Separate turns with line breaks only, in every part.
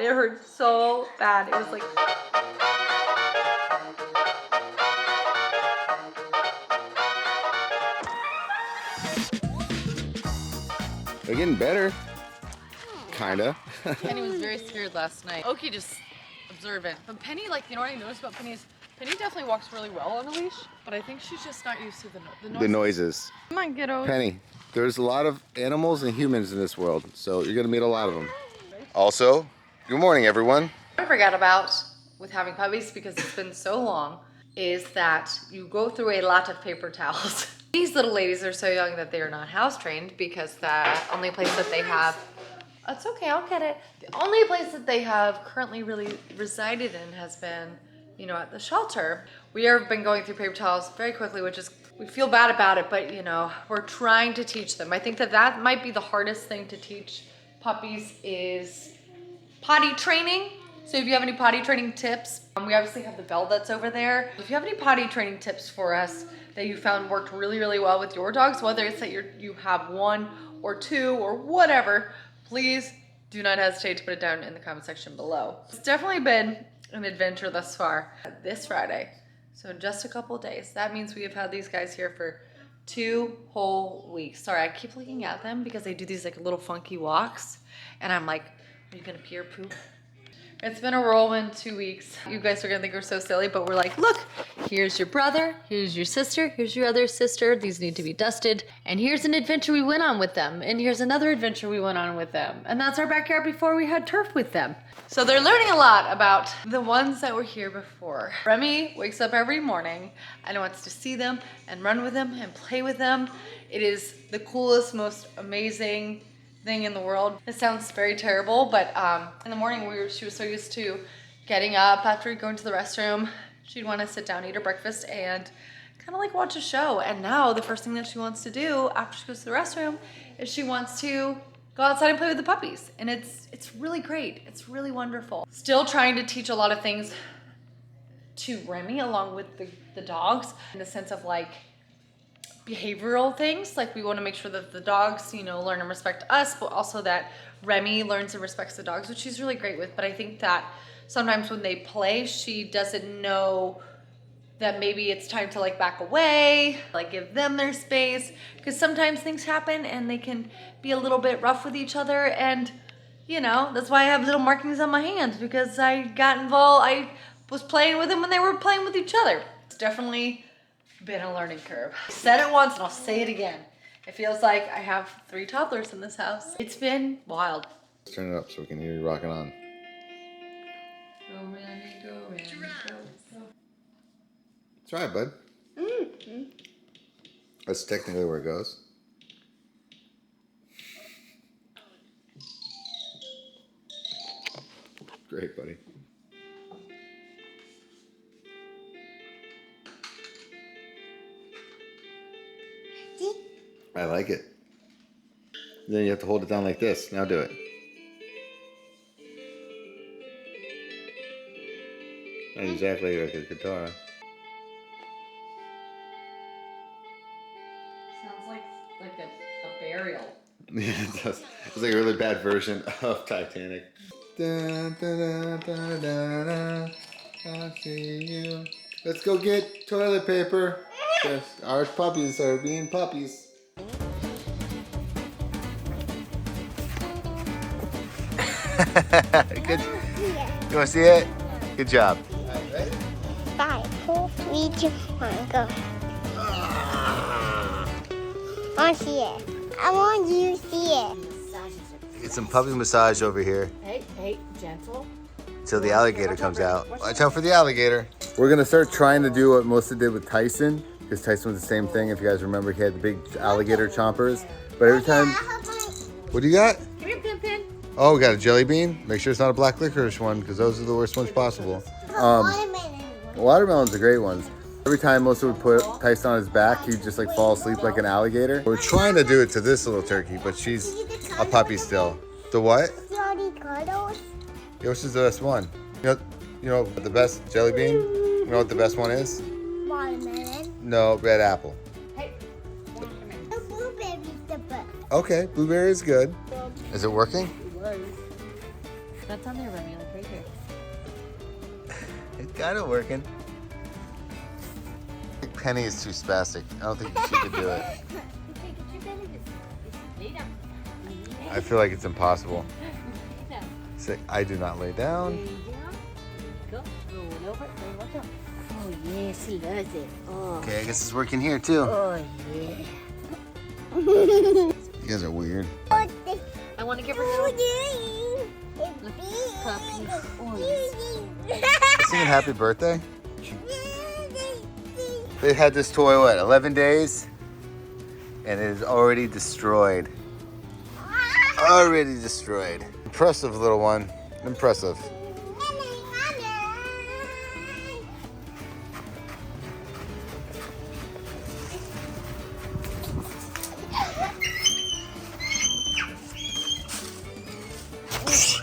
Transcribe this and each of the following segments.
It hurt so bad. It was like...
They're getting better. Kinda.
Penny was very scared last night. Oki just observant. But Penny, like, you know what I noticed about Penny is Penny definitely walks really well on a leash, but I think she's just not used to the noises.
The noises.
Come on, kiddos.
Penny, there's a lot of animals and humans in this world, so you're gonna meet a lot of them. Also, good morning, everyone.
What I forgot about with having puppies, because it's been so long, is that you go through a lot of paper towels. These little ladies are so young that they are not house trained, because the only place that they have, it's okay, I'll get it. The only place that they have currently really resided in has been, you know, at the shelter. We have been going through paper towels very quickly, which is, we feel bad about it, but you know, we're trying to teach them. I think that that might be the hardest thing to teach puppies is potty training. So if you have any potty training tips, we obviously have the bell that's over there. If you have any potty training tips for us that you found worked really, really well with your dogs, whether it's that you have one or two or whatever, please do not hesitate to put it down in the comment section below. It's definitely been an adventure thus far. This Friday, so in just a couple of days, that means we have had these guys here for 2 whole weeks. Sorry, I keep looking at them because they do these like little funky walks, and I'm like, are you gonna pee or poop? It's been a whirlwind 2 weeks. You guys are gonna think we're so silly, but we're like, look, here's your brother, here's your sister, here's your other sister. These need to be dusted. And here's an adventure we went on with them. And here's another adventure we went on with them. And that's our backyard before we had turf with them. So they're learning a lot about the ones that were here before. Remy wakes up every morning and wants to see them and run with them and play with them. It is the coolest, most amazing thing in the world. It sounds very terrible, but in the morning she was so used to getting up after going to the restroom. She'd want to sit down, eat her breakfast, and kind of like watch a show. And now the first thing that she wants to do after she goes to the restroom is she wants to go outside and play with the puppies. And it's really great. It's really wonderful. Still trying to teach a lot of things to Remy along with the dogs, in the sense of like behavioral things. Like we want to make sure that the dogs, you know, learn and respect us, but also that Remy learns and respects the dogs, which she's really great with. But I think that sometimes when they play, she doesn't know that maybe it's time to like back away, like give them their space, because sometimes things happen and they can be a little bit rough with each other. And you know, that's why I have little markings on my hands, because I got involved. I was playing with them when they were playing with each other. It's definitely been a learning curve. I said it once and I'll say it again. It feels like I have 3 toddlers in this house. It's been wild.
Let's turn it up so we can hear you rocking on.
Go, Remy, go, Remy, go.
That's right, bud.
Mm-hmm.
That's technically where it goes. Great, buddy. I like it. Then you have to hold it down like this. Now do it. Not exactly like a guitar.
Sounds like a burial.
Yeah, it does. It's like a really bad version of Titanic. Da, da, da, da, da, da. I see you. Let's go get toilet paper. Yes, our puppies are being puppies. Good. You want to see it? Good job. All right, ready?
5, 4, 3, 2, 1, go. I want to see it. I want you to see it.
Get some puppy massage over here.
Hey, gentle.
Until the alligator comes out. Watch out for the alligator. We're gonna start trying to do what Melissa did with Tyson, because Tyson was the same thing. If you guys remember, he had the big alligator chompers. But every time, what do you got?
Come here, Pin.
Oh, we got a jelly bean. Make sure it's not a black licorice one, because those are the worst ones possible. Watermelons are great ones. Every time Melissa would put Tyson on his back, he'd just like fall asleep like an alligator. We're trying to do it to this little turkey, but she's a puppy still. The what? Which is the best one? You know the best jelly bean? You know what the best one is?
Watermelon.
No, red apple.
Hey.
The blueberry's the best.
Okay, blueberry is good. Is it working?
That's on there, Remy, like right here.
It's kind of working. I think Penny is too spastic. I don't think she could do it. I feel like it's impossible. Say, I do not lay down.
Go. Roll over. Watch out. Oh, yes, he does it. Oh.
Okay, I guess it's working here too.
Oh, yeah.
You guys are weird.
I want to give her
Puppies. Oh,
Singing happy birthday? They had this toy, what, 11 days? And it is already destroyed. Already destroyed. Impressive, little one. Impressive.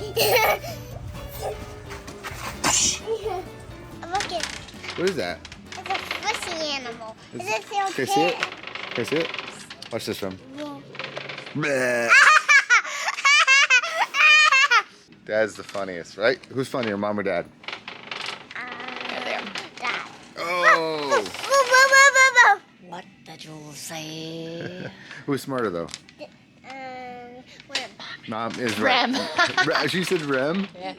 Look at
What is that?
it's a fishy animal. It's a
Can I see it? Can I see it? Watch this from. Bleh. Dad's the funniest, right? Who's funnier, mom or dad?
Dad.
Oh!
what did you say?
Who's smarter though?
Rem.
Mom is
Rem.
She said Rem?
Yeah.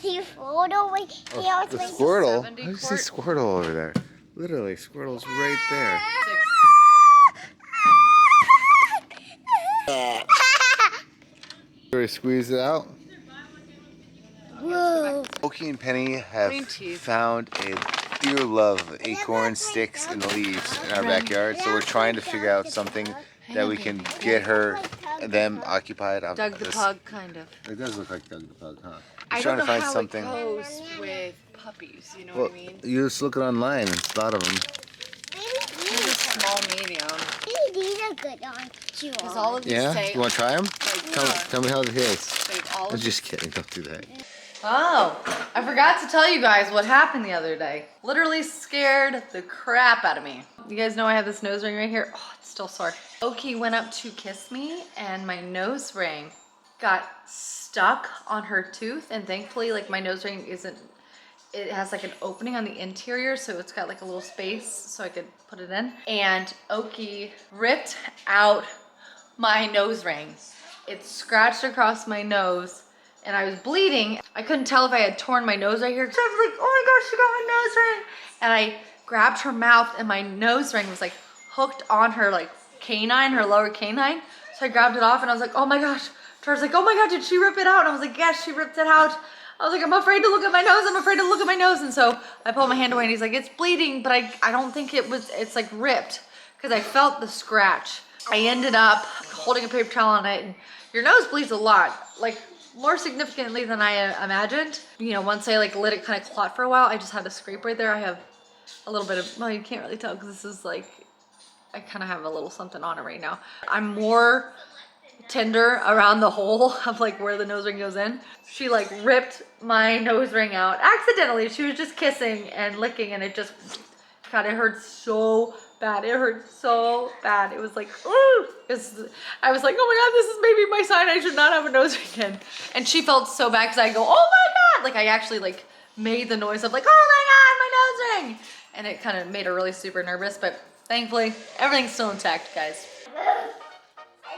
See Squirtle? He always
The
makes
Squirtle?
70
I see
quart.
Squirtle over there. Literally, Squirtle's right there. Should we squeeze it out?
Whoa.
Oki and Penny have
Green teeth.
found a dear love of acorn sticks and leaves in our backyard, so we're trying to figure out something that we can get them occupied.
Doug the Pug, kind of.
It does look like Doug the Pug, huh?
I
We're trying
don't
to
know
find
how
something.
it goes with puppies, you know
Well,
what I mean?
you just look it online, there's a lot of them.
Maybe small, medium.
These are good on you.
Because all of these
Yeah?
say,
You want to try them?
like,
Tell me how it is.
they've all
I'm
of
just kidding, don't do that.
Oh, I forgot to tell you guys what happened the other day. Literally scared the crap out of me. You guys know I have this nose ring right here. Oh, it's still sore. Oki went up to kiss me and my nose ring got stuck on her tooth, and thankfully like my nose ring it has like an opening on the interior, so it's got like a little space so I could put it in. And Oki ripped out my nose ring. It scratched across my nose and I was bleeding. I couldn't tell if I had torn my nose right here. So I was like, oh my gosh, she got my nose ring. And I grabbed her mouth and my nose ring was like hooked on her like canine, her lower canine. So I grabbed it off and I was like, oh my gosh. Charles like, oh my God, did she rip it out? And I was like, yes, she ripped it out. I was like, I'm afraid to look at my nose. I'm afraid to look at my nose. And so I pulled my hand away and he's like, it's bleeding, but I don't think it's like ripped because I felt the scratch. I ended up holding a paper towel on it, and your nose bleeds a lot, like more significantly than I imagined. You know, once I like let it kind of clot for a while, I just had a scrape right there. I have a little bit of, well, you can't really tell because this is like, I kind of have a little something on it right now. I'm more tender around the hole of like where the nose ring goes in. She like ripped my nose ring out accidentally. She was just kissing and licking and it just, God, it hurt so bad. It hurt so bad. It was like, ooh. I was like, oh my God, this is maybe my sign. I should not have a nose ring in. And she felt so bad because I go, oh my God. Like I actually like made the noise of like, oh my God, my nose ring. And it kind of made her really super nervous, but thankfully everything's still intact, guys.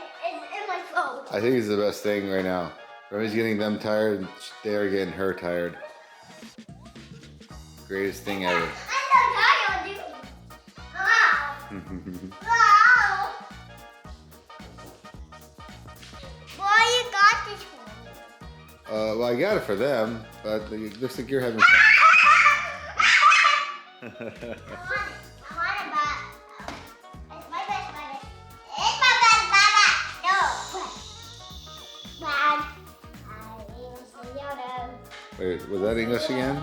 It's in my phone.
I think it's the best thing right now. Remy's getting them tired, and they're getting her tired. Greatest thing ever.
I'm so tired, dude. Wow. Why you got this one?
Well, I got it for them, but it looks like you're having fun.
I want it, but it's my best, my best. It's my best, Baba. No. Bad. I will see you.
Wait, was that English again?